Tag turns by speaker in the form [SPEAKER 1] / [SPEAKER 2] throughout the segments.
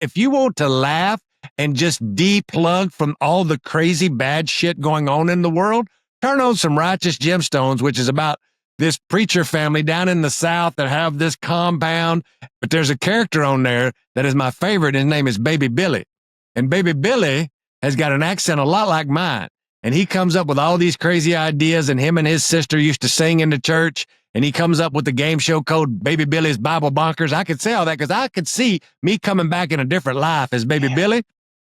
[SPEAKER 1] if you want to laugh and just deplug from all the crazy bad shit going on in the world, turn on some Righteous Gemstones, which is about this preacher family down in the South that have this compound. But there's a character on there that is my favorite. His name is Baby Billy. And Baby Billy has got an accent a lot like mine. And he comes up with all these crazy ideas, and him and his sister used to sing in the church. And he comes up with the game show called Baby Billy's Bible Bonkers. I could say all that because I could see me coming back in a different life as Baby Billy.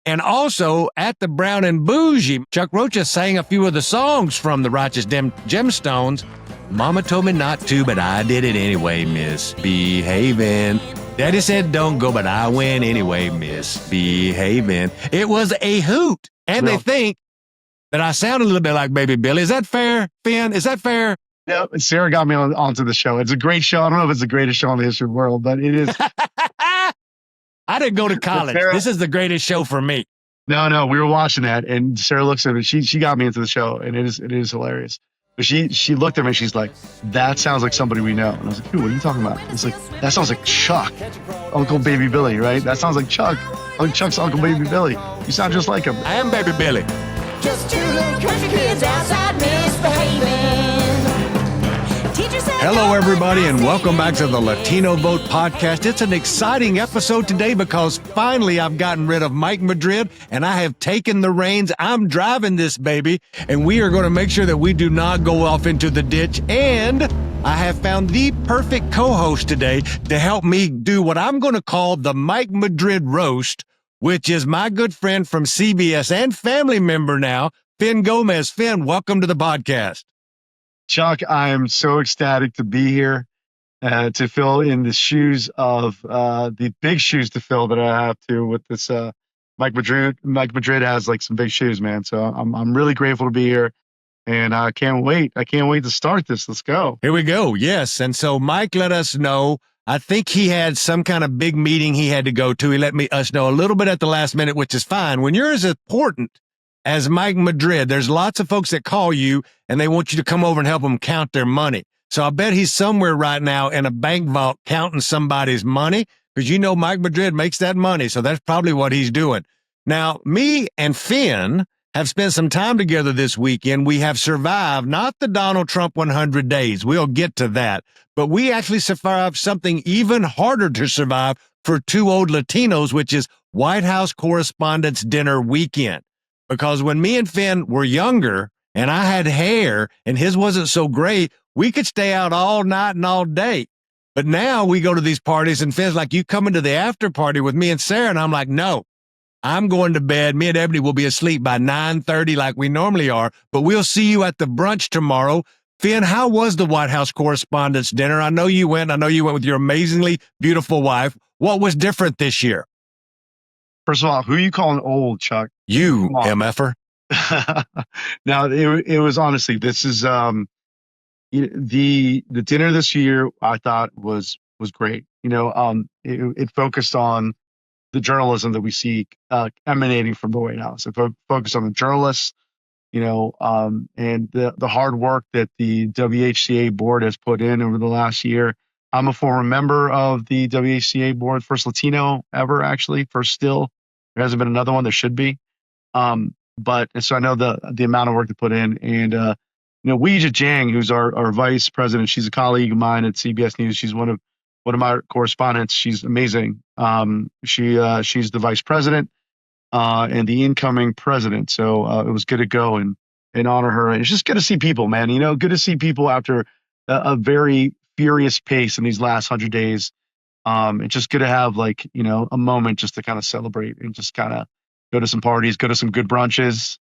[SPEAKER 1] And also at the Brown and Bougie, Chuck Rocha sang a few of the songs from the Righteous Gemstones. Mama told me not to, but I did it anyway, misbehaving. Daddy said don't go, but I went anyway, misbehaving. It was a hoot. And they think that I sound a little bit like Baby Billy. Is that fair, Fin? Is that fair?
[SPEAKER 2] Yeah, Sarah got me onto the show. It's a great show. I don't know if it's the greatest show in the history of the world, but it is.
[SPEAKER 1] I didn't go to college.
[SPEAKER 2] Sarah,
[SPEAKER 1] this is the greatest show for me.
[SPEAKER 2] No, we were watching that, and Sarah looks at it. She got me into the show, and it is hilarious. But she looked at me, and she's like, "That sounds like somebody we know." And I was like, "Dude, what are you talking about?" It's like, "That sounds like Chuck, Uncle Baby Billy, right? That sounds like Chuck. Like Chuck's Uncle Baby Billy. You sound just like him."
[SPEAKER 1] I am Baby Billy.
[SPEAKER 3] Just two little country kids outside misbehaving.
[SPEAKER 1] Hello, everybody, and welcome back to the Latino Vote podcast. It's an exciting episode today because finally I've gotten rid of Mike Madrid and I have taken the reins. I'm driving this baby, and we are going to make sure that we do not go off into the ditch. And I have found the perfect co-host today to help me do what I'm going to call the Mike Madrid roast, which is my good friend from CBS and family member now, Fin Gómez. Fin, welcome to the podcast.
[SPEAKER 2] Chuck, I am so ecstatic to be here to fill in the shoes of the big shoes to fill that I have to with this Mike Madrid. Mike Madrid has like some big shoes, man. So I'm really grateful to be here, and I can't wait. I can't wait to start this. Let's go.
[SPEAKER 1] Here we go. Yes. And so Mike let us know. I think he had some kind of big meeting he had to go to. He let us know a little bit at the last minute, which is fine. When you're as important as Mike Madrid, there's lots of folks that call you and they want you to come over and help them count their money. So I bet he's somewhere right now in a bank vault counting somebody's money because you know Mike Madrid makes that money. So that's probably what he's doing. Now, me and Fin have spent some time together this weekend. We have survived not the Donald Trump 100 days. We'll get to that. But we actually survived something even harder to survive for two old Latinos, which is White House Correspondents Dinner weekend. Because when me and Fin were younger and I had hair and his wasn't so great, we could stay out all night and all day. But now we go to these parties and Fin's like, you coming to the after party with me and Sarah? And I'm like, no, I'm going to bed. Me and Ebony will be asleep by 9:30 like we normally are, but we'll see you at the brunch tomorrow. Fin, how was the White House Correspondents Dinner? I know you went with your amazingly beautiful wife. What was different this year?
[SPEAKER 2] First of all, who are you calling old, Chuck?
[SPEAKER 1] You, MFer.
[SPEAKER 2] Now, it was honestly, this is the dinner this year I thought was great. You know, it focused on the journalism that we see emanating from the White House. It focused on the journalists, you know, and the hard work that the WHCA board has put in over the last year. I'm a former member of the WHCA board, first Latino ever, actually, first still. There hasn't been another one. There should be. But so I know the amount of work to put in. And, you know, Weijia Jiang, who's our vice president, she's a colleague of mine at CBS News. She's one of my correspondents. She's amazing. She's the vice president and the incoming president. So it was good to go and honor her. And it's just good to see people, man. You know, good to see people after a very furious pace in these last 100 days. It's just good to have, like, you know, a moment just to kind of celebrate and just kind of go to some parties, go to some good brunches.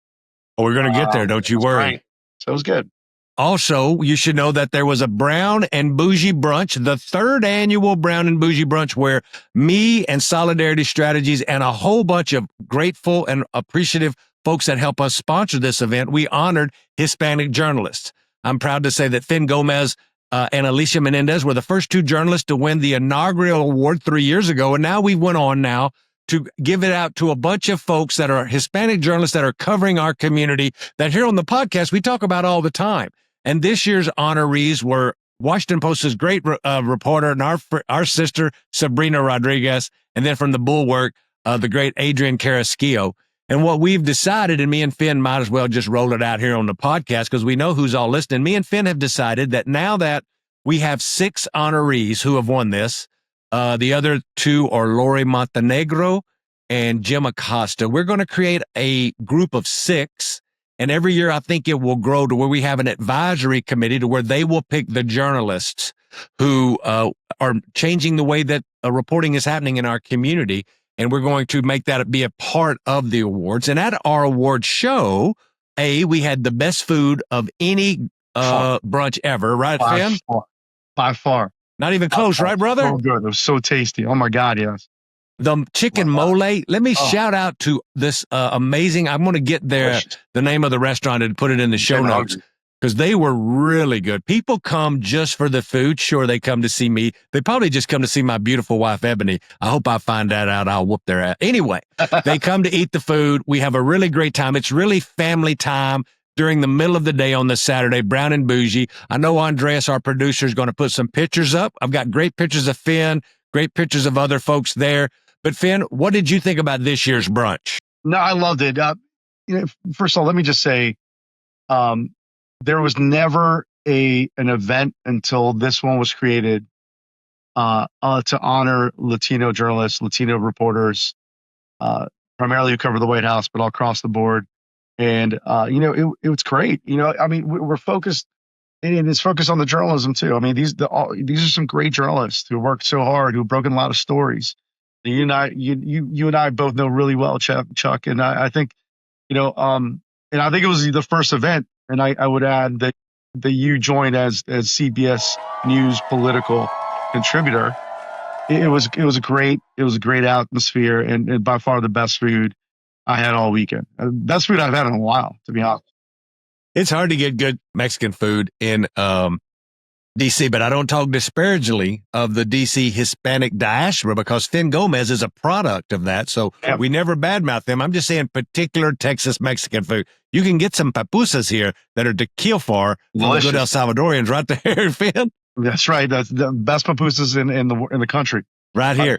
[SPEAKER 1] Oh, we're going to get there. Don't you worry.
[SPEAKER 2] Right. So it was good.
[SPEAKER 1] Also, you should know that there was a Brown and Bougie Brunch, the third annual Brown and Bougie Brunch, where me and Solidarity Strategies and a whole bunch of grateful and appreciative folks that help us sponsor this event, we honored Hispanic journalists. I'm proud to say that Fin Gómez and Alicia Menendez were the first two journalists to win the inaugural award 3 years ago. And now we went on now to give it out to a bunch of folks that are Hispanic journalists that are covering our community that here on the podcast we talk about all the time. And this year's honorees were Washington Post's great reporter and our sister, Sabrina Rodriguez. And then from the Bulwark, the great Adrian Carrasquillo. And what we've decided, and me and Fin might as well just roll it out here on the podcast because we know who's all listening. Me and Fin have decided that now that we have 6 honorees who have won this, the other 2 are Lori Montenegro and Jim Acosta. We're going to create a group of 6. And every year, I think it will grow to where we have an advisory committee to where they will pick the journalists who are changing the way that reporting is happening in our community. And we're going to make that be a part of the awards. And at our award show, we had the best food of any brunch ever, right, Fin?
[SPEAKER 2] By far.
[SPEAKER 1] Not even close, right, brother?
[SPEAKER 2] So good. It was so tasty. Oh, my God, yes.
[SPEAKER 1] The chicken mole. Let me shout out to this amazing. I'm going to get the name of the restaurant and put it in the show notes because they were really good. People come just for the food. Sure, they come to see me. They probably just come to see my beautiful wife, Ebony. I hope I find that out. I'll whoop their ass. Anyway, they come to eat the food. We have a really great time. It's really family time during the middle of the day on the Saturday, Brown and Bougie. I know Andreas, our producer, is going to put some pictures up. I've got great pictures of Fin, great pictures of other folks there. But Fin, what did you think about this year's brunch?
[SPEAKER 2] No, I loved it. First of all, let me just say, there was never an event until this one was created to honor Latino journalists, Latino reporters, primarily who cover the White House, but all across the board. And it was great. I mean, we're focused, and it's focused on the journalism too. I mean, these are some great journalists who worked so hard, who've broken a lot of stories. You and I both know really well, Chuck, and I think, and I think it was the first event, and I would add that you joined as CBS News political contributor. It was a great atmosphere, and by far the best food I had all weekend. Best food I've had in a while, to be honest.
[SPEAKER 1] It's hard to get good Mexican food in DC, but I don't talk disparagingly of the DC Hispanic diaspora because Fin Gómez is a product of that. So we never badmouth them. I'm just saying particular Texas Mexican food. You can get some pupusas here that are to kill for from the good El Salvadorians right there, Fin.
[SPEAKER 2] That's right. That's the best pupusas in the country.
[SPEAKER 1] Right here.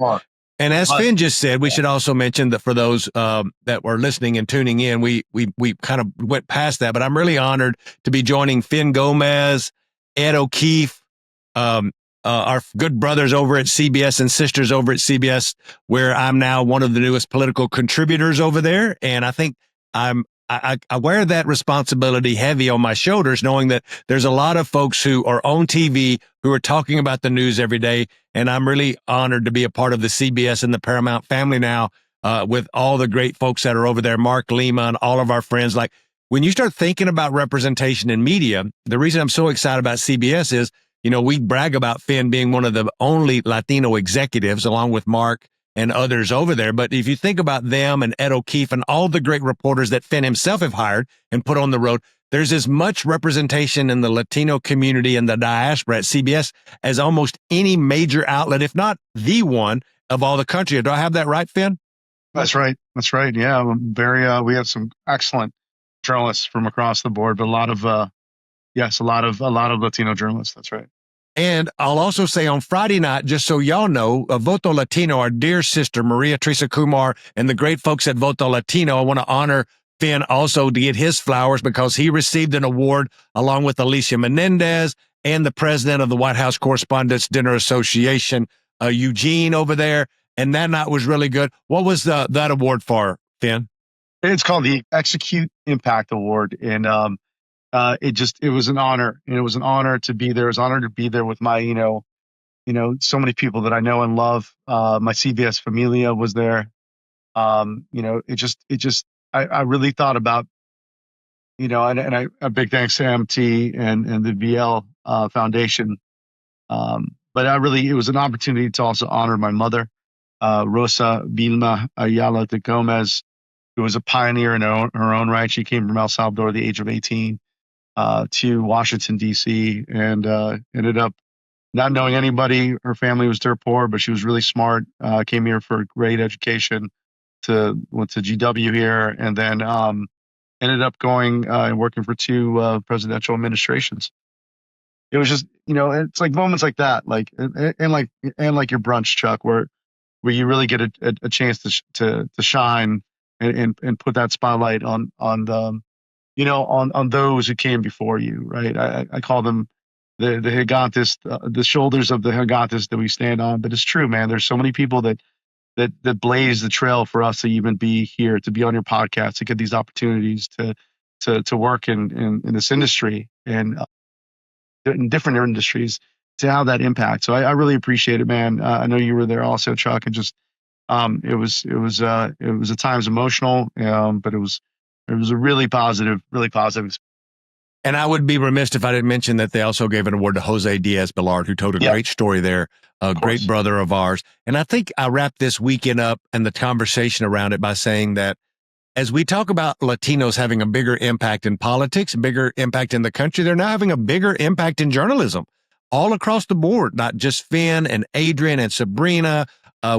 [SPEAKER 1] And as Fin just said, we should also mention that for those that were listening and tuning in, we kind of went past that, but I'm really honored to be joining Fin Gómez, Ed O'Keefe, our good brothers over at CBS and sisters over at CBS, where I'm now one of the newest political contributors over there. And I think I wear that responsibility heavy on my shoulders, knowing that there's a lot of folks who are on TV who are talking about the news every day. And I'm really honored to be a part of the CBS and the Paramount family now, with all the great folks that are over there, Mark Lima and all of our friends. Like, when you start thinking about representation in media, the reason I'm so excited about CBS is, we brag about Fin being one of the only Latino executives along with Mark and others over there. But if you think about them and Ed O'Keefe and all the great reporters that Fin himself have hired and put on the road, there's as much representation in the Latino community and the diaspora at CBS as almost any major outlet, if not the one of all the country. Do I have that right, Fin?
[SPEAKER 2] That's right. That's right. Yeah. We have some excellent journalists from across the board, but a lot of Latino journalists. That's right.
[SPEAKER 1] And I'll also say on Friday night, just so y'all know, Voto Latino, our dear sister, Maria Teresa Kumar, and the great folks at Voto Latino, I want to honor Fin also to get his flowers because he received an award along with Alicia Menendez and the president of the White House Correspondents Dinner Association, Eugene over there. And that night was really good. What was that award for, Fin?
[SPEAKER 2] It's called the Execute Impact Award. And it was an honor. And it was an honor to be there. It was an honor to be there with my, so many people that I know and love. My CBS familia was there. I really thought about, and a big thanks to MT and the VL Foundation. But it was an opportunity to also honor my mother, Rosa Vilma Ayala de Gomez, who was a pioneer in her own right. She came from El Salvador at the age of 18 to Washington, D.C., and ended up not knowing anybody. Her family was dirt poor, but she was really smart, came here for a great education, went to GW here, and then ended up going and working for 2 presidential administrations. It was just, it's like moments like that, and like your brunch, Chuck, where where you really get a chance to shine and put that spotlight on the, on those who came before you, right? I call them the gigantes, the shoulders of the gigantes that we stand on. But it's true, man. There's so many people that blaze the trail for us to even be here, to be on your podcast, to get these opportunities to work in this industry and in different industries, to have that impact. So I really appreciate it, man. I know you were there also, Chuck, and just it was at times emotional, but it was a really positive.
[SPEAKER 1] And I would be remiss if I didn't mention that they also gave an award to Jose Diaz-Balart, who told a great story there, a great brother of ours. And I think I wrapped this weekend up and the conversation around it by saying that as we talk about Latinos having a bigger impact in politics, a bigger impact in the country, they're now having a bigger impact in journalism all across the board, not just Fin and Adrian and Sabrina.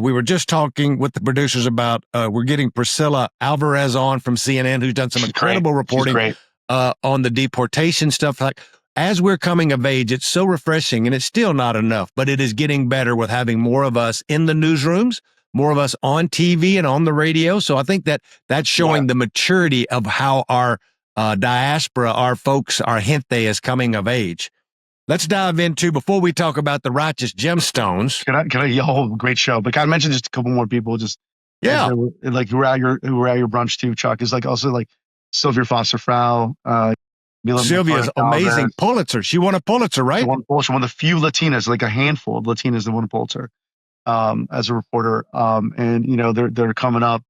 [SPEAKER 1] We were just talking with the producers about we're getting Priscilla Alvarez on from CNN, who's done some incredible reporting on the deportation stuff. Like, as we're coming of age, it's so refreshing, and it's still not enough, but it is getting better with having more of us in the newsrooms, more of us on TV and on the radio. So I think that's showing the maturity of how our diaspora, our folks, our gente is coming of age. Let's dive into, before we talk about the Righteous Gemstones.
[SPEAKER 2] Can I great show. But can I mention just a couple more people? Just like who were at your brunch too, Chuck, is like also like Sylvia Foster Frau.
[SPEAKER 1] Sylvia's amazing. Pulitzer. She won a Pulitzer, right?
[SPEAKER 2] She won Pulitzer. One of the few Latinas, like a handful of Latinas that won a Pulitzer as a reporter. And they're coming up.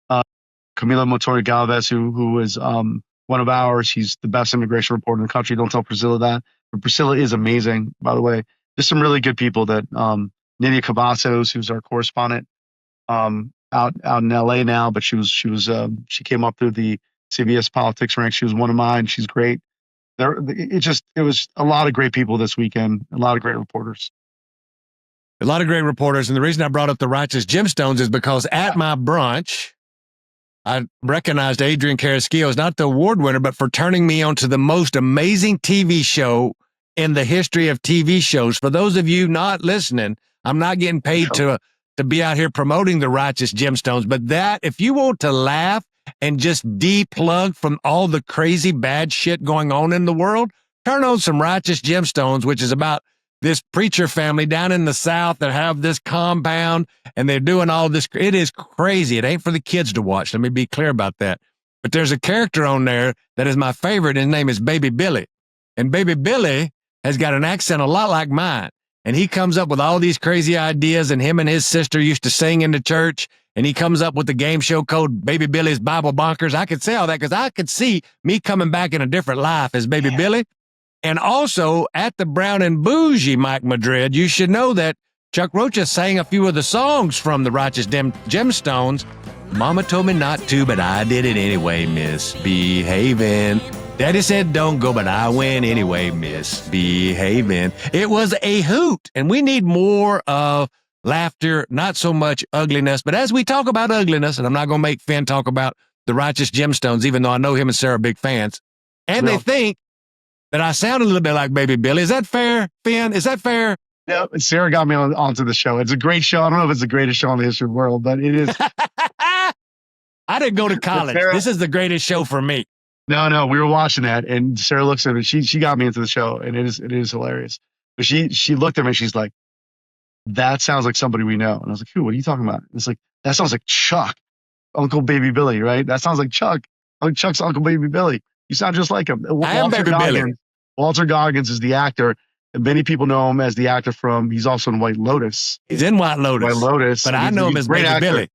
[SPEAKER 2] Camila Motori Galvez, who is one of ours. She's the best immigration reporter in the country. Don't tell Priscilla that. But Priscilla is amazing, by the way. There's some really good people that Nydia Cavazos, who's our correspondent out in LA now, but she came up through the CBS politics ranks. She was one of mine. She's great. It was a lot of great people this weekend. A lot of great reporters.
[SPEAKER 1] A lot of great reporters. And the reason I brought up the Righteous Gemstones is because at my brunch, I recognized Adrian Carrasquillo, not the award winner, but for turning me on to the most amazing TV show in the history of TV shows. For those of you not listening, I'm not getting paid to be out here promoting the Righteous Gemstones, but if you want to laugh and just deplug from all the crazy bad shit going on in the world, turn on some Righteous Gemstones, which is about this preacher family down in the South that have this compound and they're doing all this. It is crazy. It ain't for the kids to watch. Let me be clear about that. But there's a character on there that is my favorite. His name is Baby Billy. And Baby Billy has got an accent a lot like mine. And he comes up with all these crazy ideas, and him and his sister used to sing in the church, and he comes up with the game show called Baby Billy's Bible Bonkers. I could say all that because I could see me coming back in a different life as Baby Billy. And also at the Brown and Bougie, Mike Madrid, you should know that Chuck Rocha sang a few of the songs from the Righteous Gemstones. Mama told me not to, but I did it anyway, misbehaving. Daddy said don't go, but I went anyway, misbehaving. It was a hoot, and we need more of laughter, not so much ugliness. But as we talk about ugliness, and I'm not going to make Fin talk about the Righteous Gemstones, even though I know him and Sarah are big fans, and they think that I sound a little bit like Baby Billy. Is that fair, Fin? Is that fair?
[SPEAKER 2] Yeah, Sarah got me onto the show. It's a great show. I don't know if it's the greatest show in the history of the world, but it is.
[SPEAKER 1] I didn't go to college.
[SPEAKER 2] Sarah,
[SPEAKER 1] this is the greatest show for me.
[SPEAKER 2] No, we were watching that, and Sarah looks at me. She got me into the show, and it is hilarious. But she looked at me. She's like, "That sounds like somebody we know." And I was like, "Who? What are you talking about?" And it's like, "That sounds like Chuck, Uncle Baby Billy, right? That sounds like Chuck. Like Chuck's Uncle Baby Billy. You sound just like him."
[SPEAKER 1] I am Baby Billy.
[SPEAKER 2] Walter Goggins is the actor. And many people know him as the actor he's also in White Lotus.
[SPEAKER 1] He's in White Lotus. But I know him as Baby Billy.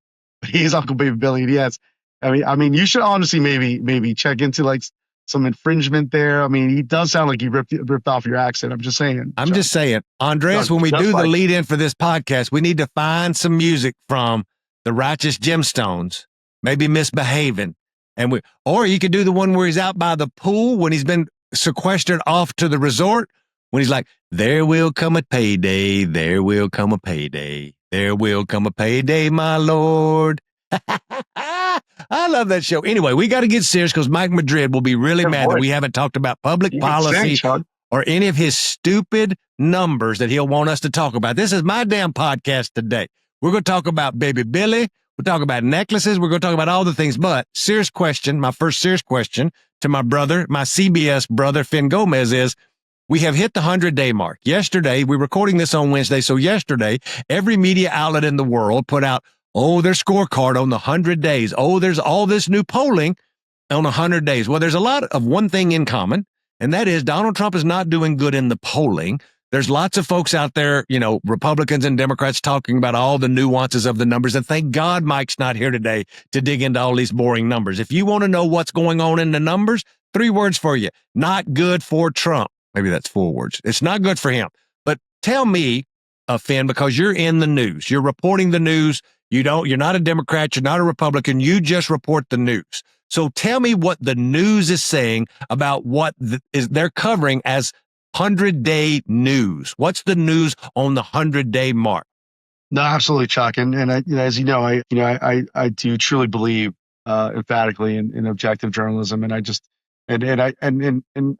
[SPEAKER 2] He's Uncle Baby Billy. And yes. I mean, you should honestly maybe check into like some infringement there. I mean, he does sound like he ripped off your accent. I'm just saying.
[SPEAKER 1] Just saying. Andres, when we do the lead in for this podcast, we need to find some music from the Righteous Gemstones, maybe Misbehaving. Or you could do the one where he's out by the pool when he's been sequestered off to the resort. When he's like, there will come a payday, there will come a payday, there will come a payday, my Lord. I love that show. Anyway, we got to get serious because Mike Madrid will be really mad that we haven't talked about public policy or any of his stupid numbers that he'll want us to talk about. This is my damn podcast today. We're going to talk about Baby Billy. We'll talk about necklaces. We're going to talk about all the things. But serious question, my first serious question to my brother, my CBS brother, Fin Gómez, is we have hit the 100-day mark. Yesterday, we're recording this on Wednesday. So yesterday, every media outlet in the world put out, their scorecard on the 100 days. There's all this new polling on 100 days. Well, there's a lot of one thing in common, and that is Donald Trump is not doing good in the polling. There's lots of folks out there, Republicans and Democrats talking about all the nuances of the numbers. And thank God Mike's not here today to dig into all these boring numbers. If you want to know what's going on in the numbers, 3 words for you. Not good for Trump. Maybe that's 4 words. It's not good for him. But tell me, Finn, because you're in the news, you're reporting the news. You're not a Democrat. You're not a Republican. You just report the news. So tell me what the news is saying about what they're covering as 100-day news. What's the news on the 100-day mark?
[SPEAKER 2] No, absolutely, Chuck. And as you know, I do truly believe emphatically in objective journalism, and I just and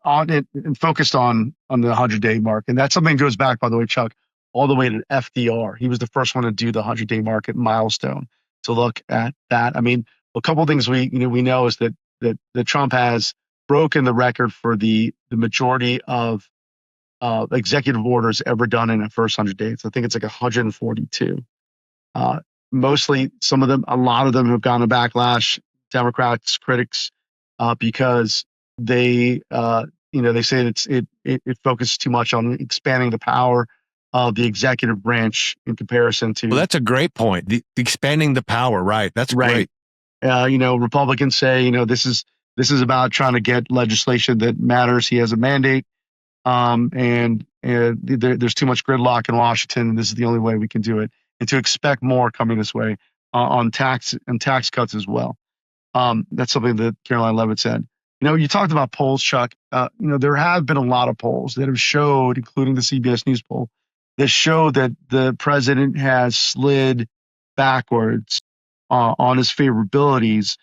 [SPEAKER 2] on it and focused on the 100-day mark, and that's something that goes back, by the way, Chuck, all the way to FDR. He was the first one to do the 100-day market milestone. To look at that, I mean, a couple of things we know is that Trump has broken the record for the majority of executive orders ever done in the first 100 days. I think it's like 142. Mostly, a lot of them have gone to backlash, Democrats, critics, because they say it focuses too much on expanding the power of the executive branch in comparison to.
[SPEAKER 1] Well, that's a great point. The expanding the power, right? That's right.
[SPEAKER 2] Great. Republicans say, this is about trying to get legislation that matters. He has a mandate. And there's too much gridlock in Washington, and this is the only way we can do it. And to expect more coming this way on tax cuts as well. That's something that Caroline Levitt said. You talked about polls, Chuck. There have been a lot of polls that have showed, including the CBS News poll, that show that the president has slid backwards on his favorabilities,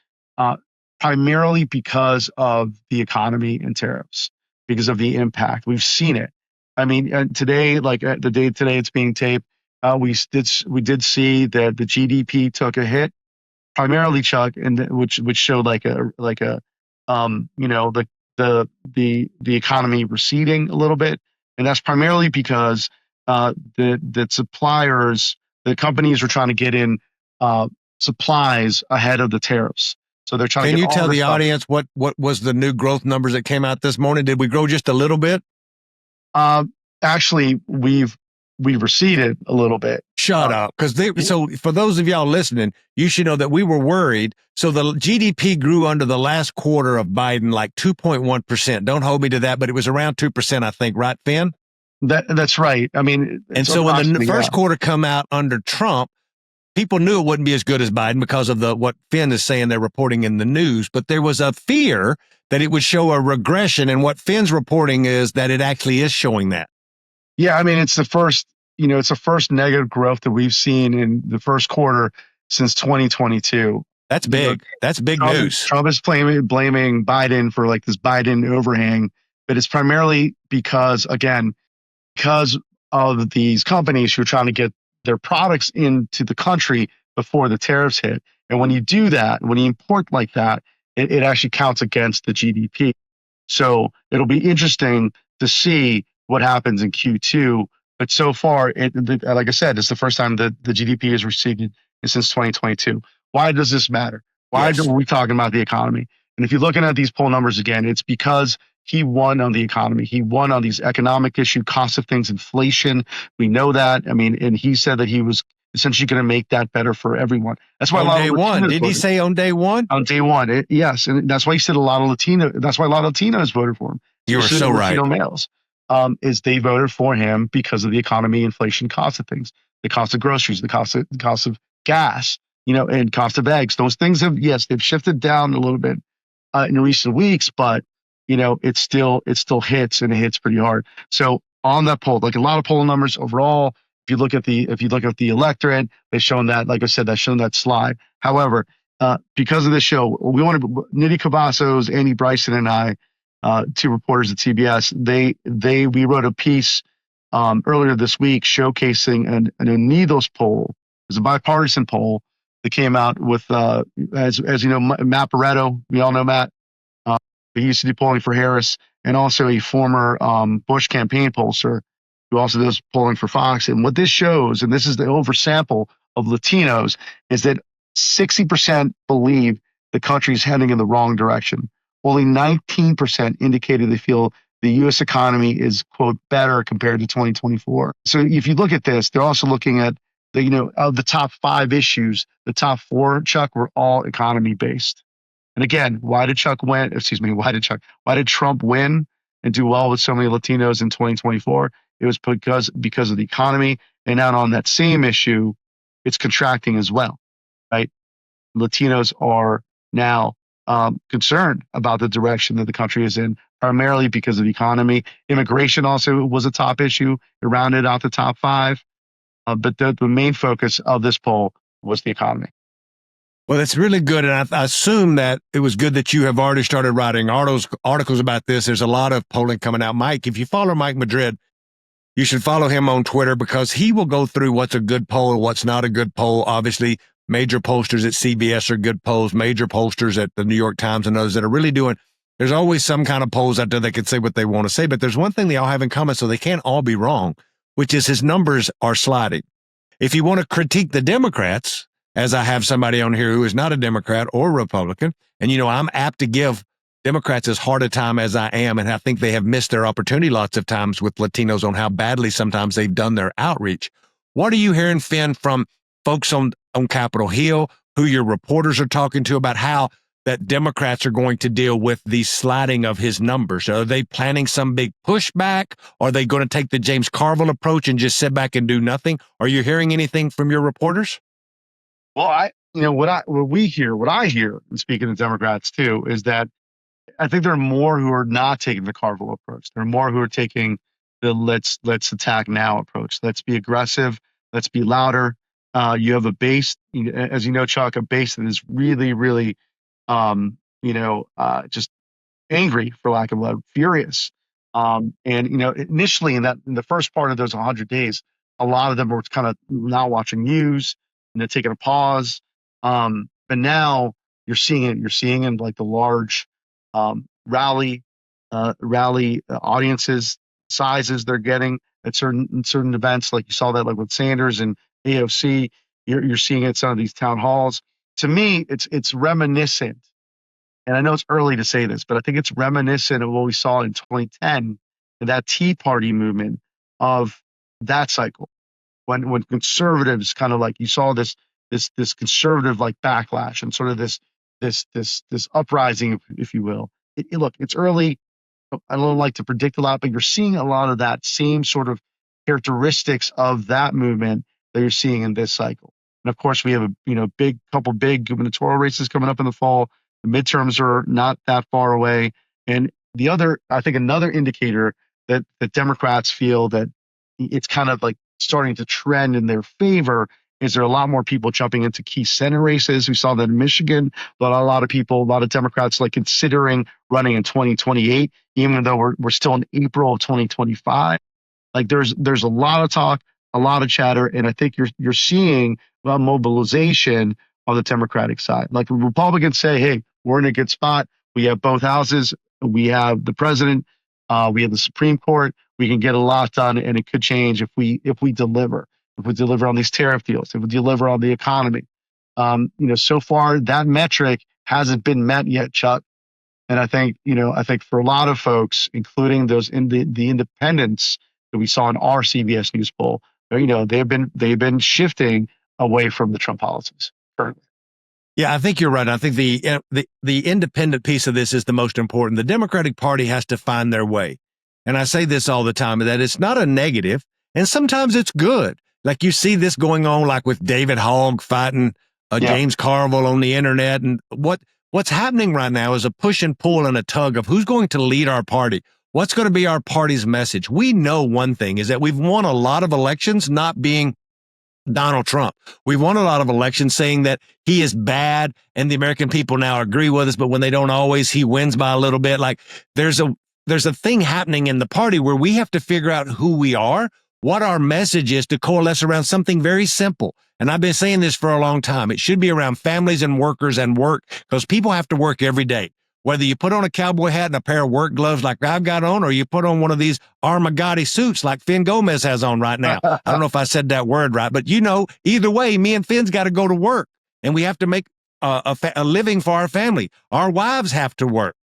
[SPEAKER 2] primarily because of the economy and tariffs. Because of the impact. We've seen it. I mean, today, the day today it's being taped, we did see that the GDP took a hit, primarily, Chuck, and which showed the economy receding a little bit, and that's primarily because the suppliers, the companies are trying to get in supplies ahead of the tariffs. So they're trying.
[SPEAKER 1] Can you tell the audience what was the new growth numbers that came out this morning? Did we grow just a little bit?
[SPEAKER 2] Actually, we've receded a little bit.
[SPEAKER 1] Shut up, so for those of y'all listening, you should know that we were worried. So the GDP grew under the last quarter of Biden like 2.1%. Don't hold me to that, but it was around 2%, I think, right, Finn?
[SPEAKER 2] That's right. I mean,
[SPEAKER 1] and so when the first quarter come out under Trump, people knew it wouldn't be as good as Biden because of what Finn is saying they're reporting in the news, but there was a fear that it would show a regression, and what Finn's reporting is that it actually is showing that.
[SPEAKER 2] Yeah, I mean, it's the first negative growth that we've seen in the first quarter since 2022.
[SPEAKER 1] That's big. That's big news.
[SPEAKER 2] Trump is blaming Biden for this Biden overhang, but it's primarily because of these companies who are trying to get their products into the country before the tariffs hit. And when you do that, when you import like that, it actually counts against the GDP. So it'll be interesting to see what happens in Q2. But so far, like I said, it's the first time that the GDP has receded since 2022. Why does this matter? Why are we talking about the economy? And if you're looking at these poll numbers again, it's because he won on the economy. He won on these economic issues, cost of things, inflation. We know that. I mean, and he said that he was essentially going to make that better for everyone. That's why
[SPEAKER 1] on day one. Did he say on day one?
[SPEAKER 2] On day one, yes, and that's why he said a lot of Latino. That's why a lot of Latinos voted for him.
[SPEAKER 1] You are so right.
[SPEAKER 2] Latino males, is they voted for him because of the economy, inflation, cost of things, the cost of groceries, the cost of gas, and cost of eggs. Those things they've shifted down a little bit in recent weeks, but it still hits, and it hits pretty hard. So on that poll, a lot of poll numbers overall, if you look at the electorate, they've shown that, like I said, that's shown that slide. However, because of this show, we wanted Nidhi Cavazos, Andy Bryson, and I, 2 reporters at CBS. We wrote a piece earlier this week showcasing an Unidos poll was a bipartisan poll that came out with, as you know, Matt Barretto. We all know Matt. He used to do polling for Harris, and also a former Bush campaign pollster who also does polling for Fox. And what this shows, and this is the oversample of Latinos, is that 60% believe the country's heading in the wrong direction. Only 19% indicated they feel the U.S. economy is, quote, better compared to 2024. So if you look at this, they're also looking at of the top 5 issues, the top 4, Chuck, were all economy based. And again, why did Trump win and do well with so many Latinos in 2024? It was because of the economy. And now on that same issue, it's contracting as well, right? Latinos are now concerned about the direction that the country is in, primarily because of the economy. Immigration also was a top issue. It rounded out the top 5. But the main focus of this poll was the economy.
[SPEAKER 1] Well, that's really good. And I assume that it was good that you have already started writing articles about this. There's a lot of polling coming out. Mike, if you follow Mike Madrid, you should follow him on Twitter because he will go through what's a good poll, what's not a good poll. Obviously, major pollsters at CBS are good polls, major pollsters at the New York Times and others that are really doing. There's always some kind of polls out there that can say what they want to say, but there's one thing they all have in common, so they can't all be wrong, which is his numbers are sliding. If you want to critique the Democrats, as I have somebody on here who is not a Democrat or Republican, and I'm apt to give Democrats as hard a time as I am, and I think they have missed their opportunity lots of times with Latinos on how badly sometimes they've done their outreach. What are you hearing, Fin, from folks on Capitol Hill, who your reporters are talking to about how that Democrats are going to deal with the sliding of his numbers? Are they planning some big pushback? Are they going to take the James Carville approach and just sit back and do nothing? Are you hearing anything from your reporters?
[SPEAKER 2] Well, what I hear, and speaking of Democrats too, is that I think there are more who are not taking the Carville approach. There are more who are taking the let's attack now approach. Let's be aggressive. Let's be louder. You have a base, as you know, Chuck, a base that is really, really, just angry, for lack of a word, furious. Initially in the first part of those 100 days, a lot of them were kind of not watching news, taking a pause. But now you're seeing it. You're seeing in like the large rally audiences sizes they're getting at certain events. Like you saw that like with Sanders and AOC. You're seeing it at some of these town halls. To me, it's reminiscent. And I know it's early to say this, but I think it's reminiscent of what we saw in 2010, that Tea Party movement of that cycle, when conservatives kind of like you saw this conservative like backlash and sort of this uprising, if you will. Look, it's early. I don't like to predict a lot, but you're seeing a lot of that same sort of characteristics of that movement that you're seeing in this cycle. And of course, we have a couple big gubernatorial races coming up in the fall. The midterms are not that far away. And I think another indicator that Democrats feel that it's kind of like starting to trend in their favor is there are a lot more people jumping into key Senate races. We saw that in Michigan, but a lot of Democrats like considering running in 2028, even though we're still in April of 2025. Like there's a lot of talk, a lot of chatter, and I think you're seeing a mobilization on the Democratic side. Like Republicans say, hey, we're in a good spot. We have both houses. We have the president. We have the Supreme Court. We can get a lot done, and it could change if we deliver. If we deliver on these tariff deals, if we deliver on the economy. So far that metric hasn't been met yet, Chuck. And I think for a lot of folks, including those in the independents that we saw in our CBS News poll, they've been shifting away from the Trump policies currently.
[SPEAKER 1] Yeah, I think you're right. I think the independent piece of this is the most important. The Democratic Party has to find their way. And I say this all the time, that it's not a negative, and sometimes it's good. Like you see this going on, like with David Hogg fighting James Carville on the internet. And what's happening right now is a push and pull and a tug of who's going to lead our party. What's going to be our party's message? We know one thing is that we've won a lot of elections not being Donald Trump. We've won a lot of elections saying that he is bad and the American people now agree with us, but when they don't always, he wins by a little bit. Like there's a thing happening in the party where we have to figure out who we are, what our message is to coalesce around something very simple. And I've been saying this for a long time. It should be around families and workers and work, because people have to work every day. Whether you put on a cowboy hat and a pair of work gloves like I've got on, or you put on one of these Armagatti suits like Fin Gómez has on right now. I don't know if I said that word right, but either way, me and Fin's got to go to work, and we have to make a living for our family. Our wives have to work.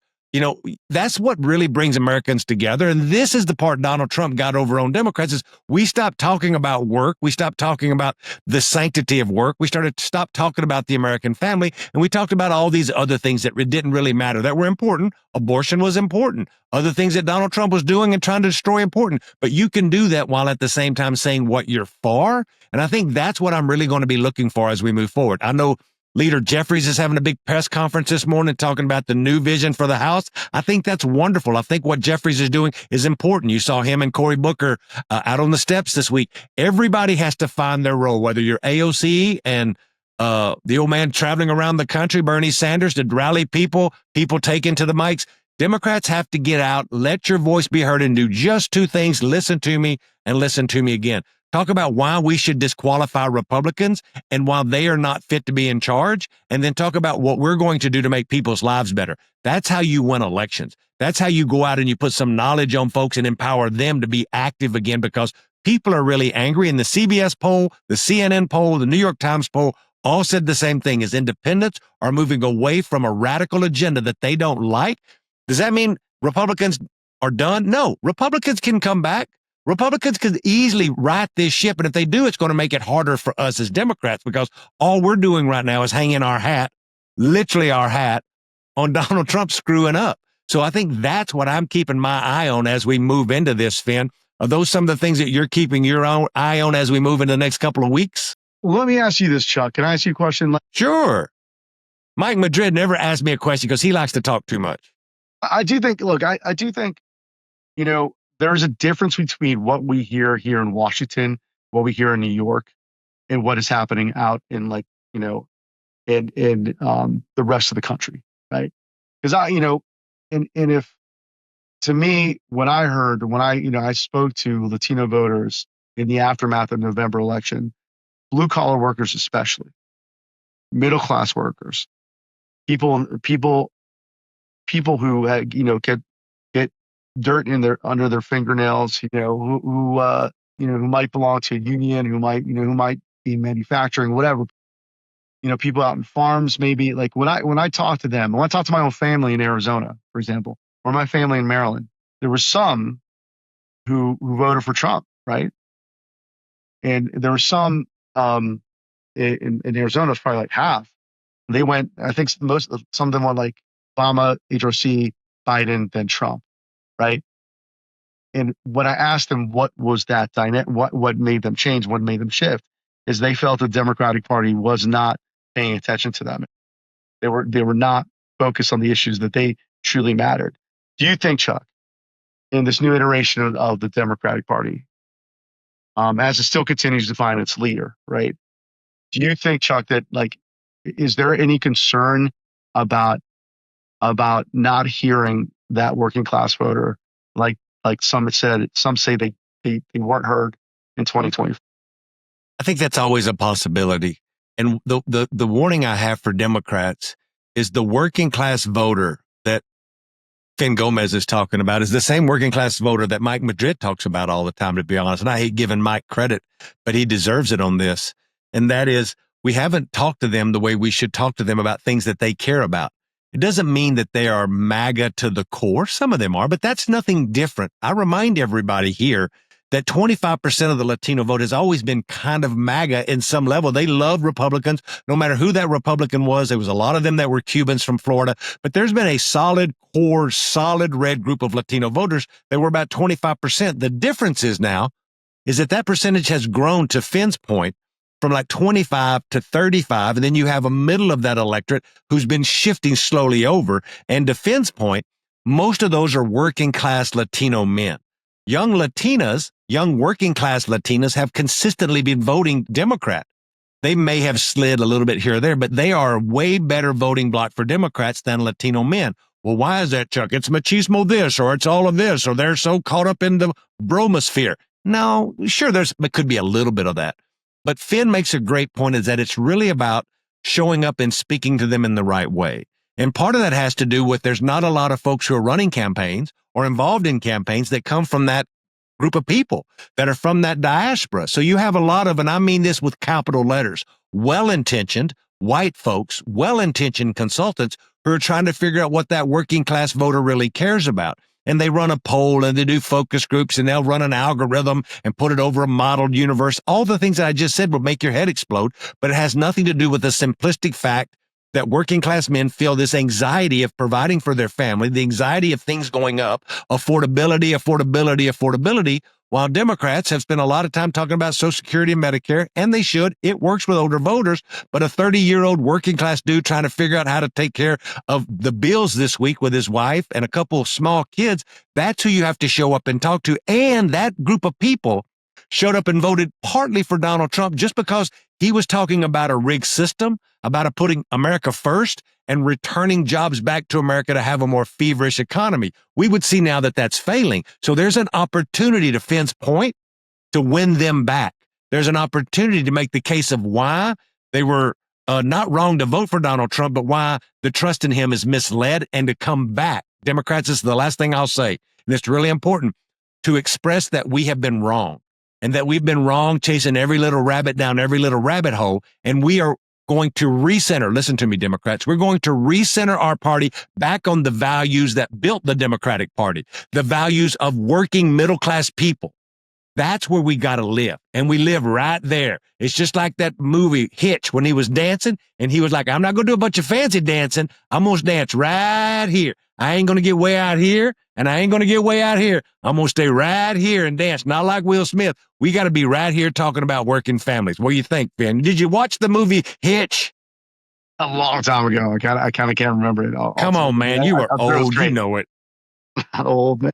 [SPEAKER 1] That's what really brings Americans together. And this is the part Donald Trump got over on Democrats is we stopped talking about work. We stopped talking about the sanctity of work. We stopped talking about the American family. And we talked about all these other things that didn't really matter, that were important. Abortion was important. Other things that Donald Trump was doing and trying to destroy important. But you can do that while at the same time saying what you're for. And I think that's what I'm really going to be looking for as we move forward. I know Leader Jeffries is having a big press conference this morning talking about the new vision for the House. I think that's wonderful. I think what Jeffries is doing is important. You saw him and Cory Booker out on the steps this week. Everybody has to find their role, whether you're AOC and the old man traveling around the country, Bernie Sanders, to rally people taking to the mics. Democrats have to get out, let your voice be heard, and do just two things: listen to me and listen to me again. Talk about why we should disqualify Republicans and why they are not fit to be in charge, and then talk about what we're going to do to make people's lives better. That's how you win elections. That's how you go out and you put some knowledge on folks and empower them to be active again, because people are really angry. And the CBS poll, the CNN poll, the New York Times poll all said the same thing: is independents are moving away from a radical agenda that they don't like. Does that mean Republicans are done? No, Republicans can come back. Republicans could easily right this ship, and if they do, it's going to make it harder for us as Democrats, because all we're doing right now is hanging our hat, literally our hat, on Donald Trump screwing up. So I think that's what I'm keeping my eye on as we move into this, Fin. Are those some of the things that you're keeping your own eye on as we move into the next couple of weeks?
[SPEAKER 2] Well, let me ask you this, Chuck. Can I ask you a question?
[SPEAKER 1] Sure. Mike Madrid never asked me a question because he likes to talk too much.
[SPEAKER 2] I do think, there's a difference between what we hear here in Washington, what we hear in New York, and what is happening out in in the rest of the country, right? Because if to me, when I spoke to Latino voters in the aftermath of the November election, blue collar workers especially, middle class workers, people who get dirt under their fingernails, who might belong to a union, who might be manufacturing, whatever. People out in farms, maybe. Like when I talk to them, when I talk to my own family in Arizona, for example, or my family in Maryland, there were some who voted for Trump, right? And there were some in Arizona, it's probably like half. They went, I think some of them went like Obama, HRC, Biden, then Trump, right? And when I asked them what was that dynamic, what made them change, what made them shift, is they felt the Democratic Party was not paying attention to them. They were not focused on the issues that they truly mattered. Do you think, Chuck, in this new iteration of the Democratic Party, as it still continues to find its leader, right? Do you think, Chuck, that is there any concern about not hearing that working class voter, like some say they weren't heard in 2020?
[SPEAKER 1] I think that's always a possibility. And the warning I have for Democrats is the working class voter that Fin Gómez is talking about is the same working class voter that Mike Madrid talks about all the time, to be honest. And I hate giving Mike credit, but he deserves it on this. And that is, we haven't talked to them the way we should talk to them about things that they care about. It doesn't mean that they are MAGA to the core. Some of them are, but that's nothing different. I remind everybody here that 25% of the Latino vote has always been kind of MAGA in some level. They love Republicans, no matter who that Republican was. There was a lot of them that were Cubans from Florida, but there's been a solid core, solid red group of Latino voters that were about 25%. The difference is now is that percentage has grown, to Fin's point, from like 25 to 35. And then you have a middle of that electorate who's been shifting slowly over. And to Fin's point, most of those are working class Latino men. Young Latinas, young working class Latinas have consistently been voting Democrat. They may have slid a little bit here or there, but they are a way better voting bloc for Democrats than Latino men. Well, why is that, Chuck? It's machismo this, or it's all of this, or they're so caught up in the bromosphere. No, sure, there could be a little bit of that. But Fin makes a great point is that it's really about showing up and speaking to them in the right way. And part of that has to do with there's not a lot of folks who are running campaigns or involved in campaigns that come from that group of people that are from that diaspora. So you have a lot of, and I mean this with capital letters, well-intentioned white folks, well-intentioned consultants who are trying to figure out what that working class voter really cares about. And they run a poll and they do focus groups and they'll run an algorithm and put it over a modeled universe. All the things that I just said will make your head explode, but it has nothing to do with the simplistic fact that working class men feel this anxiety of providing for their family, the anxiety of things going up, affordability, while Democrats have spent a lot of time talking about Social Security and Medicare, and they should. It works with older voters, but a 30-year-old working class dude trying to figure out how to take care of the bills this week with his wife and a couple of small kids, that's who you have to show up and talk to. And that group of people showed up and voted partly for Donald Trump just because he was talking about a rigged system, about putting America first and returning jobs back to America to have a more feverish economy. We would see now that that's failing. So there's an opportunity, to Finn's point, to win them back. There's an opportunity to make the case of why they were not wrong to vote for Donald Trump, but why the trust in him is misled, and to come back. Democrats, this is the last thing I'll say, and it's really important, to express that we have been wrong and that we've been wrong chasing every little rabbit down every little rabbit hole, and we are going to recenter, listen to me, Democrats, we're going to recenter our party back on the values that built the Democratic Party, the values of working middle-class people. That's where we got to live, and we live right there. It's just like that movie Hitch when he was dancing, and he was like, I'm not going to do a bunch of fancy dancing. I'm going to dance right here. I ain't going to get way out here, and I ain't going to get way out here. I'm going to stay right here and dance, not like Will Smith. We got to be right here talking about working families. What do you think, Ben? Did you watch the movie Hitch?
[SPEAKER 2] A long time ago. I kind of can't remember it.
[SPEAKER 1] Come on, man. You are old. You know it.
[SPEAKER 2] Old, man.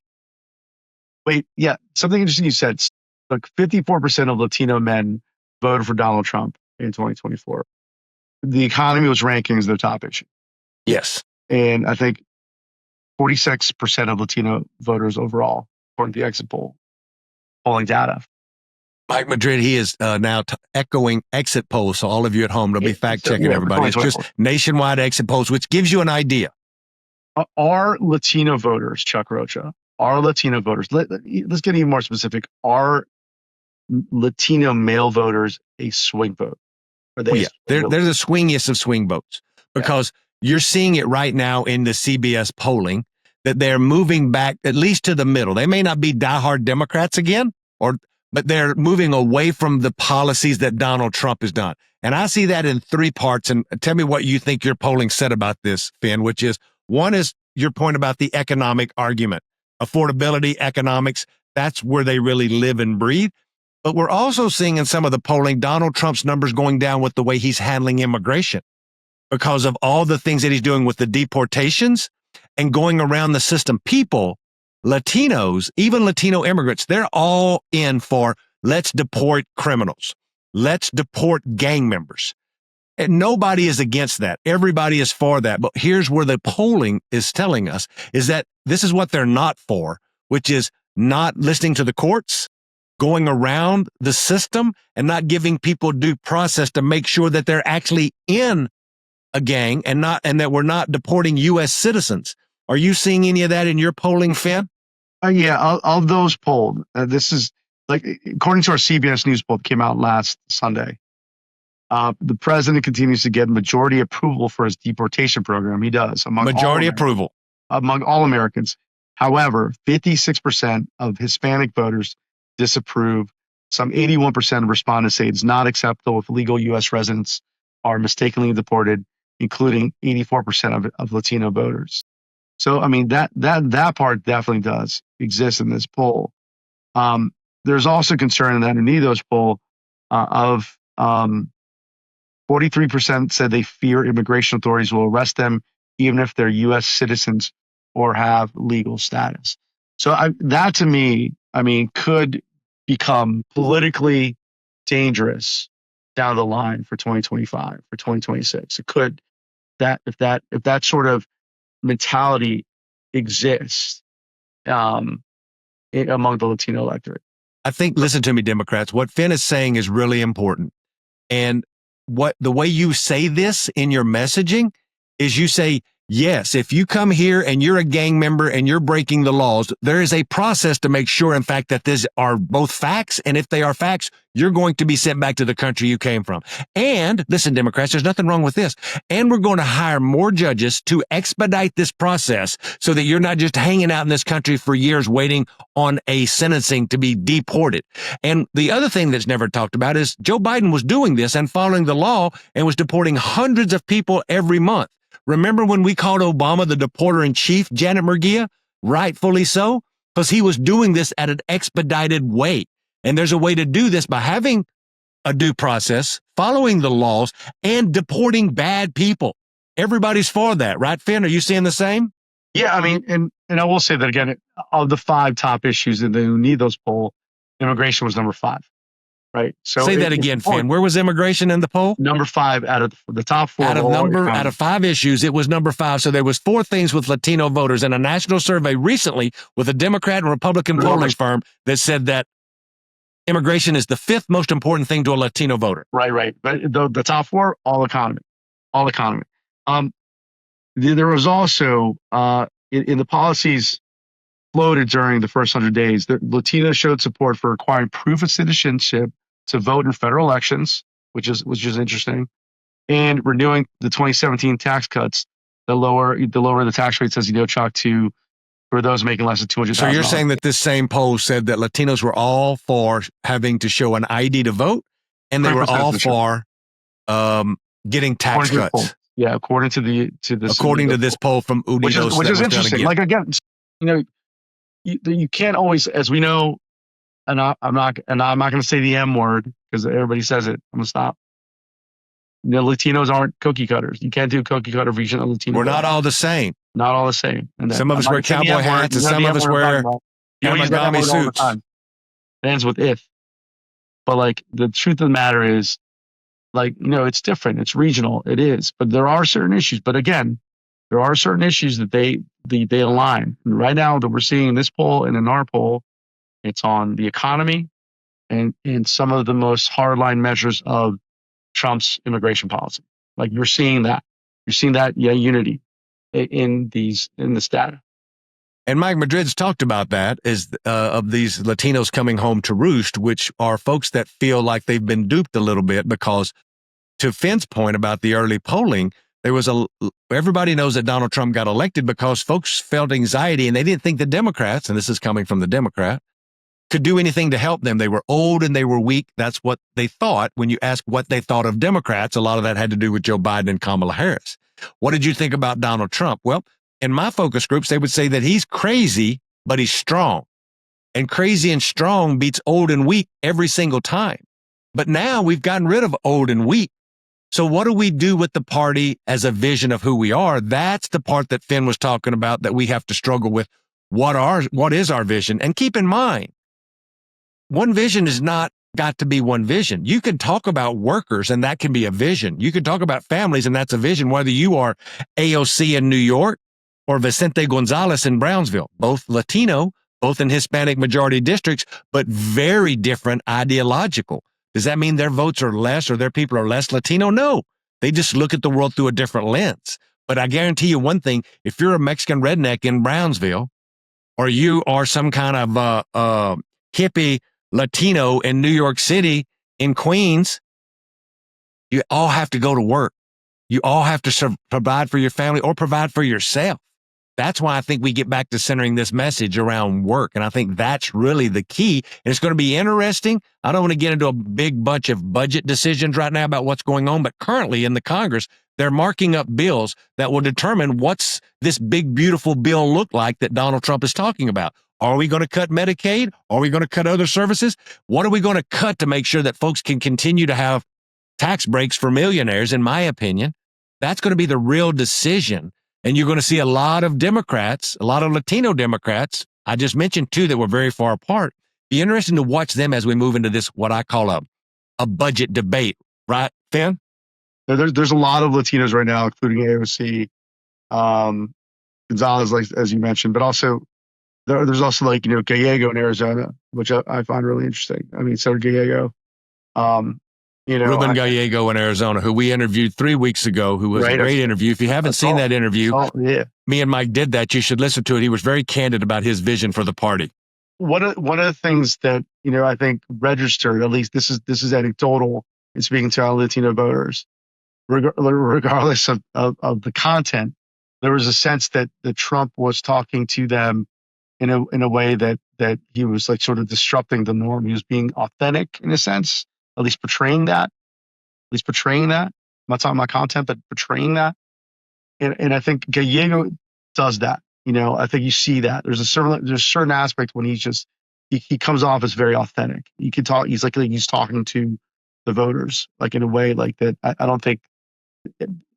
[SPEAKER 2] Wait, yeah. Something interesting you said. Look, 54% of Latino men voted for Donald Trump in 2024. The economy was ranking as their top issue.
[SPEAKER 1] Yes.
[SPEAKER 2] And I think 46% of Latino voters overall, according to the exit poll, polling data.
[SPEAKER 1] Mike Madrid, he is now echoing exit polls. So all of you at home, they'll be fact-checking everybody. It's just nationwide exit polls, which gives you an idea.
[SPEAKER 2] Are Latino voters, Chuck Rocha, are Latino voters, let's get even more specific, are Latino male voters a swing vote? Are they
[SPEAKER 1] they're the swingiest of swing votes, because you're seeing it right now in the CBS polling that they're moving back at least to the middle. They may not be diehard Democrats again, but they're moving away from the policies that Donald Trump has done. And I see that in three parts. And tell me what you think your polling said about this, Finn, which is, one is your point about the economic argument, affordability, economics. That's where they really live and breathe. But we're also seeing in some of the polling, Donald Trump's numbers going down with the way he's handling immigration because of all the things that he's doing with the deportations and going around the system. People, Latinos, even Latino immigrants, they're all in for let's deport criminals. Let's deport gang members. And nobody is against that. Everybody is for that. But here's where the polling is telling us is that this is what they're not for, which is not listening to the courts, going around the system, and not giving people due process to make sure that they're actually in a gang and that we're not deporting U.S. citizens. Are you seeing any of that in your polling, Finn?
[SPEAKER 2] Yeah, of those polled, this is like, according to our CBS News poll that came out last Sunday, the president continues to get majority approval for his deportation program. He does.
[SPEAKER 1] Majority approval.
[SPEAKER 2] Among all Americans. However, 56% of Hispanic voters disapprove. Some 81% of respondents say it's not acceptable if legal U.S. residents are mistakenly deported, including 84% of Latino voters. So, I mean, that part definitely does exist in this poll. There's also concern in that underneath those poll of 43% said they fear immigration authorities will arrest them even if they're U.S. citizens or have legal status. So that to me, I mean, could become politically dangerous down the line for 2025, for 2026. It could, if that sort of mentality exists among the Latino electorate.
[SPEAKER 1] I think, listen to me, Democrats, what Finn is saying is really important. And the way you say this in your messaging is you say, yes, if you come here and you're a gang member and you're breaking the laws, there is a process to make sure, in fact, that these are both facts. And if they are facts, you're going to be sent back to the country you came from. And listen, Democrats, there's nothing wrong with this. And we're going to hire more judges to expedite this process so that you're not just hanging out in this country for years waiting on a sentencing to be deported. And the other thing that's never talked about is Joe Biden was doing this and following the law and was deporting hundreds of people every month. Remember when we called Obama the deporter in chief, Janet Murguia? Rightfully so, because he was doing this at an expedited way. And there's a way to do this by having a due process, following the laws, and deporting bad people. Everybody's for that, right, Finn? Are you seeing the same?
[SPEAKER 2] Yeah, I mean, and I will say that again, of the 5 top issues that who need those poll, immigration was number 5. Right. So
[SPEAKER 1] say that again, Finn. Where was immigration in the poll?
[SPEAKER 2] Number 5 out of the top 4.
[SPEAKER 1] Out of 5 issues, it was number 5. So there was 4 things with Latino voters in a national survey recently with a Democrat and Republican polling firm that said that immigration is the 5th most important thing to a Latino voter.
[SPEAKER 2] Right. But the top 4, all economy. There was also in the policies floated during the first 100 days, the Latinos showed support for requiring proof of citizenship to vote in federal elections, which is interesting, and renewing the 2017 tax cuts that lower the tax rates, as you know, Chuck, to for those making less than $200,000.
[SPEAKER 1] So you're saying that this same poll said that Latinos were all for having to show an ID to vote, and they were all for getting tax cuts.
[SPEAKER 2] Yeah, according to this
[SPEAKER 1] poll from Unidos,
[SPEAKER 2] which is interesting. Like again, you can't always, as we know, and I'm not going to say the M word because everybody says it. I'm going to stop. Latinos aren't cookie cutters. You can't do cookie cutter version of Latino.
[SPEAKER 1] We're not all the same.
[SPEAKER 2] Not all the same. And
[SPEAKER 1] some of us wear cowboy hats, and some of us wear Yamagami suits.
[SPEAKER 2] It ends with if. But like the truth of the matter is, like, it's different. It's regional. It is. But there are certain issues. But again, there are certain issues that they align. And right now that we're seeing in this poll and in our poll, it's on the economy and some of the most hardline measures of Trump's immigration policy. Like you're seeing that. Unity in this data.
[SPEAKER 1] And Mike Madrid's talked about that of these Latinos coming home to roost, which are folks that feel like they've been duped a little bit because, to Finn's point about the early polling, everybody knows that Donald Trump got elected because folks felt anxiety and they didn't think the Democrats, and this is coming from the Democrat, could do anything to help them. They were old and they were weak. That's what they thought. When you ask what they thought of Democrats, a lot of that had to do with Joe Biden and Kamala Harris. What did you think about Donald Trump? Well, in my focus groups, they would say that he's crazy, but he's strong. And crazy and strong beats old and weak every single time. But now we've gotten rid of old and weak. So what do we do with the party as a vision of who we are? That's the part that Finn was talking about that we have to struggle with. What is our vision? And keep in mind, one vision is not got to be one vision. You can talk about workers and that can be a vision. You can talk about families and that's a vision, whether you are AOC in New York or Vicente Gonzalez in Brownsville, both Latino, both in Hispanic majority districts, but very different ideological. Does that mean their votes are less or their people are less Latino? No, they just look at the world through a different lens. But I guarantee you one thing, if you're a Mexican redneck in Brownsville, or you are some kind of hippie Latino in New York City, in Queens, you all have to go to work. You all have to provide for your family or provide for yourself. That's why I think we get back to centering this message around work. And I think that's really the key. And it's going to be interesting. I don't want to get into a big bunch of budget decisions right now about what's going on, but currently in the Congress, they're marking up bills that will determine what's this big, beautiful bill look like that Donald Trump is talking about. Are we going to cut Medicaid? Are we going to cut other services? What are we going to cut to make sure that folks can continue to have tax breaks for millionaires, in my opinion? That's going to be the real decision. And you're going to see a lot of Democrats, a lot of Latino Democrats, I just mentioned 2 that were very far apart. Be interesting to watch them as we move into this, what I call a budget debate. Right, Finn?
[SPEAKER 2] There's a lot of Latinos right now, including AOC, Gonzalez, like as you mentioned, but also There's also like, Gallego in Arizona, which I find really interesting. I mean, so Gallego.
[SPEAKER 1] Ruben Gallego in Arizona, who we interviewed 3 weeks ago, who was a great interview. If you haven't seen that interview, me and Mike did that. You should listen to it. He was very candid about his vision for the party.
[SPEAKER 2] One of the things that, I think registered, at least this is anecdotal in speaking to our Latino voters, regardless of the content, there was a sense that Trump was talking to them in a way that he was like sort of disrupting the norm. He was being authentic in a sense, at least portraying that. I'm not talking about content, but portraying that. And I think Gallego does that. I think you see that there's a certain aspect when he comes off as very authentic. You can talk. He's like he's talking to the voters, like in a way like that. I don't think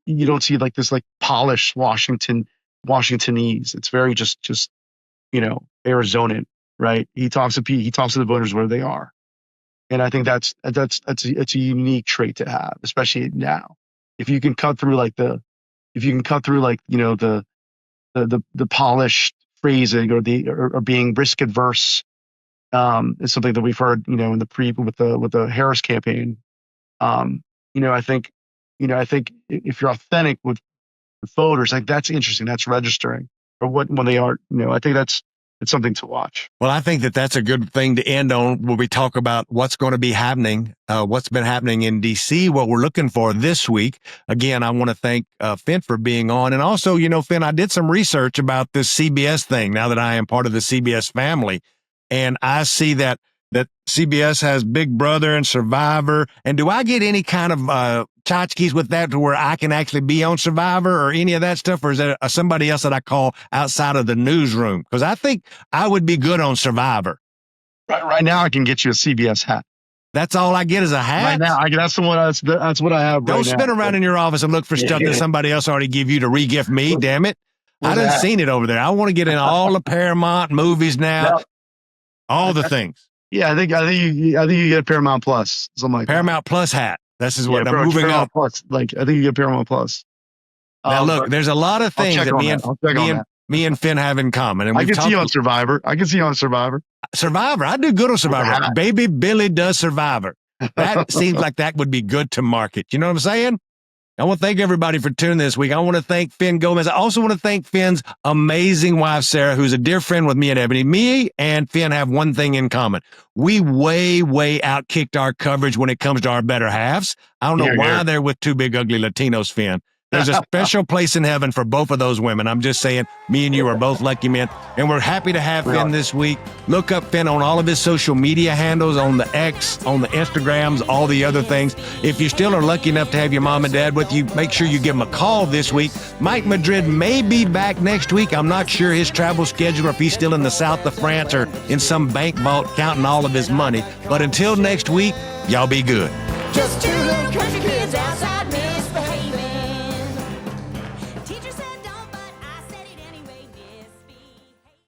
[SPEAKER 2] you don't see like this like polished Washingtonese. It's very just Arizonan, right? He talks to the voters where they are, and I think that's a unique trait to have, especially now. If you can cut through like the polished phrasing or being risk adverse, is something that we've heard, in the with the Harris campaign. I think if you're authentic with voters, like that's interesting. That's registering or when they are, I think it's something to watch.
[SPEAKER 1] Well, I think that's a good thing to end on when we talk about what's going to be happening, what's been happening in D.C., what we're looking for this week. Again, I want to thank Fin for being on. And also, Fin, I did some research about this CBS thing now that I am part of the CBS family. And I see that CBS has Big Brother and Survivor. And do I get any kind of tchotchkes with that to where I can actually be on Survivor or any of that stuff? Or is there somebody else that I call outside of the newsroom? Because I think I would be good on Survivor.
[SPEAKER 2] Right now, I can get you a CBS hat.
[SPEAKER 1] That's all I get is a hat?
[SPEAKER 2] Right now, that's what I have.
[SPEAKER 1] Don't spin around in your office and look for stuff that somebody else already give you to re-gift me, damn it. I done seen it over there. I want to get in all the Paramount movies now. All the things.
[SPEAKER 2] Yeah, I think you get a Paramount Plus, something like
[SPEAKER 1] Paramount Plus hat. This is what I'm moving
[SPEAKER 2] Paramount
[SPEAKER 1] up.
[SPEAKER 2] Plus. Like I think you get Paramount Plus.
[SPEAKER 1] Now look, there's a lot of things that me and Fin have in common. And
[SPEAKER 2] I can see you on Survivor.
[SPEAKER 1] Survivor. I do good on Survivor. Baby Billy does Survivor. That seems like that would be good to market. You know what I'm saying? I want to thank everybody for tuning this week. I want to thank Fin Gómez. I also want to thank Fin's amazing wife, Sarah, who's a dear friend with me and Ebony. Me and Fin have one thing in common. We way outkicked our coverage when it comes to our better halves. I don't know why they're with two big ugly Latinos, Fin. There's a special place in heaven for both of those women. I'm just saying, me and you are both lucky men. And we're happy to have Fin this week. Look up Fin on all of his social media handles, on the X, on the Instagrams, all the other things. If you still are lucky enough to have your mom and dad with you, make sure you give them a call this week. Mike Madrid may be back next week. I'm not sure his travel schedule, or if he's still in the south of France or in some bank vault counting all of his money. But until next week, y'all be good.
[SPEAKER 3] Just two little country kids